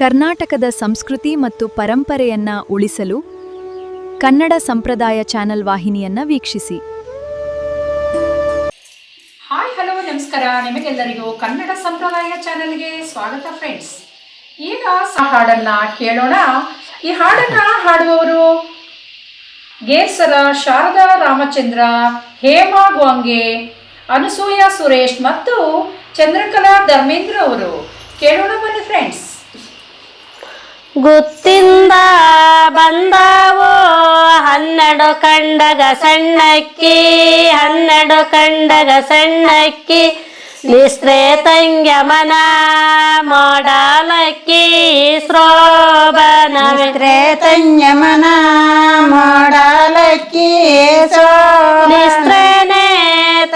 ಕರ್ನಾಟಕದ ಸಂಸ್ಕೃತಿ ಮತ್ತು ಪರಂಪರೆಯನ್ನ ಉಳಿಸಲು ಕನ್ನಡ ಸಂಪ್ರದಾಯ ಚಾನೆಲ್ ವಾಹಿನಿಯನ್ನ ವೀಕ್ಷಿಸಿ. ಹಾಯ್ ಹಲೋ ನಮಸ್ಕಾರ. ನಿಮಗೆಲ್ಲರಿಗೂ ಕನ್ನಡ ಸಂಪ್ರದಾಯ ಚಾನೆಲ್ಗೆ ಸ್ವಾಗತ ಫ್ರೆಂಡ್ಸ್. ಈಗ ಹಾಡನ್ನ ಕೇಳೋಣ. ಈ ಹಾಡನ್ನ ಹಾಡುವವರು ಗೇಸರ ಶಾರದಾ ರಾಮಚಂದ್ರ, ಹೇಮಾ ಗ್ವಾಂಗೆ, ಅನಸೂಯ ಸುರೇಶ್ ಮತ್ತು ಚಂದ್ರಕಲಾ ಧರ್ಮೇಂದ್ರ ಅವರು. ಕೇಳೋಣ ಬನ್ನಿ ಫ್ರೆಂಡ್ಸ್. ಗುತ್ತಿಂದ ಬಂದಾವೋ 12 ಕಂಡಗ ಸಣ್ಣಕ್ಕಿ, 12 ಕಂಡಗ ಸಣ್ಣಕ್ಕಿ, ನಿಸ್ತ್ರೆ ತಂಗ್ಯಮನ ಮಾಡಲಕ್ಕಿ ಶ್ರೋಭನ, ನಿಸ್ತ್ರೆ ತಂಗ್ಯಮನ ಮಾಡಲಕ್ಕಿ ನಿಸ್ತ್ರೇನೆ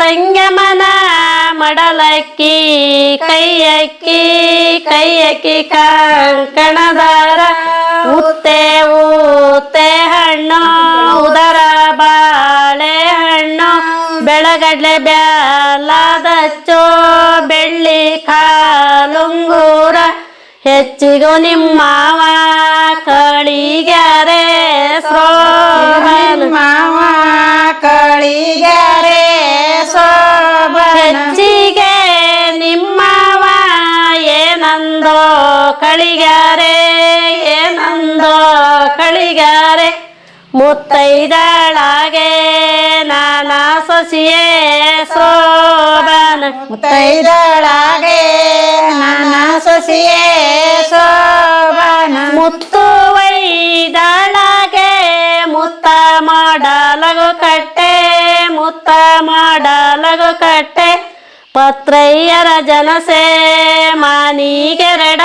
ತಂಗ್ಯಮನ ಮಡಲಕ್ಕಿ, ಕೈಯಕ್ಕಿ ಕೈಯಕ್ಕಿ ಕಂಕಣದಾರ, ಉತ್ತೆ ಊತ್ತೆ ಹಣ್ಣು ಉದರ ಬಾಳೆ ಹಣ್ಣು, ಬೆಳಗಡ್ಲೆ ಬ್ಯಾಲದಚ್ಚೋ ಬೆಳ್ಳಿ ಕಾಲುಂಗೂರ, ಹೆಚ್ಚಿಗೂ ನಿಮ್ಮವ ಕಳಿಗ್ಯಾರೆ ಮಾವ ಕಳಿಗ್ಯಾರೆ ಹೆಚ್ಚಿಗೆ ನಿಮ್ಮವ ಏನಂದೋ ಕಳಿಗ್ಯಾರೆ, ಏನಂದೋ ಕಳಿಗ್ಯಾರೆ, ಮುತ್ತೈದಳಾಗೆ ನಾನಾ ಸೊಸಿಯೇ ಶೋಭನ, ಮುತ್ತೈದಳಾಗೆ ನಾನಾ ಸೊಸಿಯೇ ಶೋಭನ, ಮುತ್ತು ಒಯ್ದಳಾಗೆ ಮುತ್ತ ಮಾಡಲಗು ಕಟ್ಟೆ, ಮುತ್ತ ಮಾಡಲಗು ಕಟ್ಟೆ, ಪತ್ರಯ್ಯರ ಜನಸೆ ಮಾನಿಗೆರಡ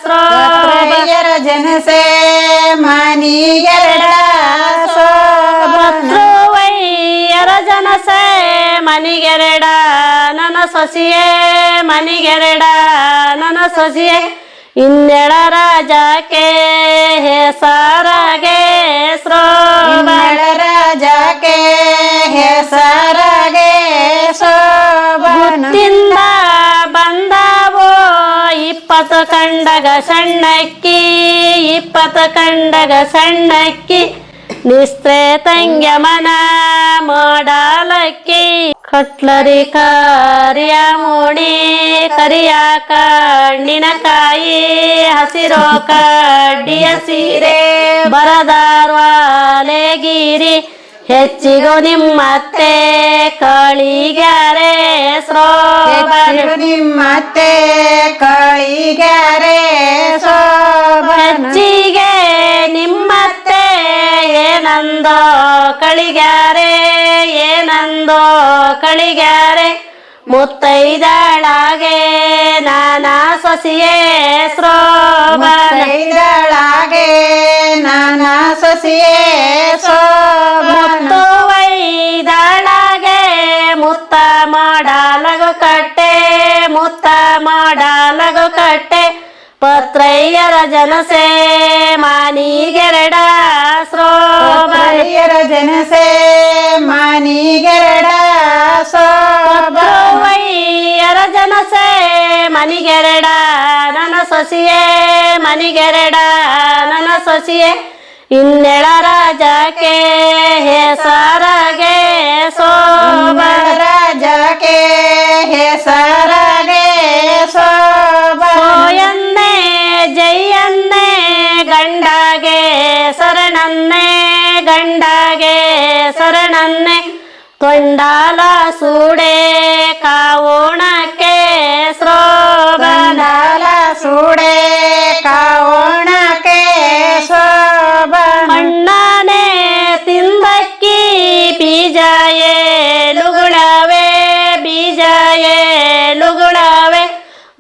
ಶ್ರೋಭಯರ ಜನಸೆ ಮಾನಿಗೆರಡ ಪತ್ರವಯ್ಯರ ಜನಸೆ ಮನಿಗೆರಡ ನನ್ನ ಸೊಸಿಯೇ, ಮನಿಗೆರಡ ನನ್ನ ಸೊಸಿಯೇ, ಇನ್ನೆಳ ರಾಜಕ್ಕೆ ಹೆಸರಾಗೆ ಶ್ರೋಭನ, ರಾಜಕ್ಕೆ ಹೆಸರಾಗೆ ಗುತ್ತಿಂದ ಬಂದಾವೋ 20 ಕಂಡಗ ಸಣ್ಣಕ್ಕಿ, 20 ಕಂಡಗ ಸಣ್ಣಕ್ಕಿ, ನಿಸ್ತ್ರೆ ತಂಗ್ಯಮನ ಮಾಡಲಕ್ಕಿ, ಕಟ್ಲರಿ ಕರಿಯ ಮೂಡಿ ಕರಿಯ ಕಣ್ಣಿನ ಕಾಯಿ, ಹಸಿರೋ ಕಡ್ಡಿಯ ಸೀರೆ ಬರದಾರ್ವಾಲೆಗಿರಿ, ಹೆಚ್ಚಿಗೂ ನಿಮ್ಮತ್ತೆ ಕಳಿಗ್ಯಾರೆ ಶ್ರೋಭನ, ನಿಮ್ಮತ್ತೆ ಕಳಿಗ್ಯಾರೆ ಹೆಚ್ಚಿಗೆ ನಿಮ್ಮತ್ತೆ ಏನಂದೋ ಕಳಿಗ್ಯಾರೆ, ಏನಂದೋ ಕಳಿಗ್ಯಾರೆ, ಮುತ್ತೈದಳಾಗೆ ನಾನಾ ಸೊಸಿಯೇ ಶ್ರೋಭನ, ಮುತ್ತೈದಳಾಗೆ ನಾನಾ ಸೊಸಿಯೇ ಮುತ್ತು ಒಯ್ದಳಾಗೆ ಮುತ್ತ ಮಾಡಲಗು ಕಟ್ಟೆ, ಮುತ್ತ ಮಾಡಲಗು ಕಟ್ಟೆ, ಪತ್ರಯ್ಯರ ಜನಸೆ ಮಾನಿಗೆರಡ ಶ್ರೋಭಯರ ಜನಸೆ ಮಾನಿಗೆರಡ ಪತ್ರವಯ್ಯರ ಜನಸೆ ಮನಿಗೆರಡ ನನ್ನ ಸೊಸಿಯೇ, ಮನಿಗೆರಡ ನನ್ನ ಸೊಸಿಯೇ, ಇನ್ನೆಳ ರಾಜಕ್ಕೆ ಹೆಸರಾಗೆ ಶೋಭನ, ರಾಜಕ್ಕೆ ಹೆಸರಾಗೆ ಸೋಯನ್ನೇ ಜಯನ್ನೇ ಗಂಡಾಗೆ ಶರಣನ್ನೇ, ಗಂಡಾಗೆ ಶರಣನ್ನೇ, ತೊಂಡಾಲ ಸೂಡೆ ಕಾವೋಣಕ್ಕೆ ಶ್ರೋಭನ, ಸೂಡೆ ಕಾವೋಣಕ್ಕೆ ಅಣ್ಣನೇ ತಿಂದಕ್ಕಿ ಬೀಜಾಯೇ ಲುಗುಳವೆ, ಬೀಜಾಯೇ ಲುಗುಳವೆ,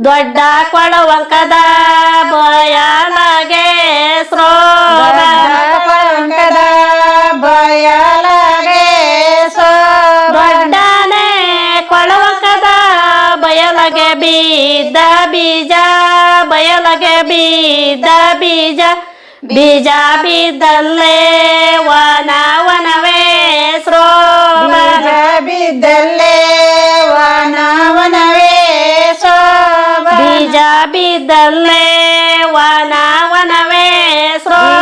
ದೊಡ್ಡ ಕೊಳವಂಕದ ಬಯಲಾಗೆ ಶ್ರೋಭನ, ಬಯಲಾಗೆ ದೊಡ್ಡನೆ ಕೊಳವಂಕದ ಬಯಲಗೆ ಬಿದ್ದ ಬೀಜ, ಬಯಲಗೆ ಬಿದ್ದ ಬೀಜ, ಬೀಜ ಬಿದ್ದಲ್ಲೇ ವನವನವೇ ಶ್ರೋಭನ, ಬಿದ್ದಲ್ಲೇ ವನವನವೇ ಬೀಜ ಬಿದ್ದಲ್ಲೇ ಹೆಸರು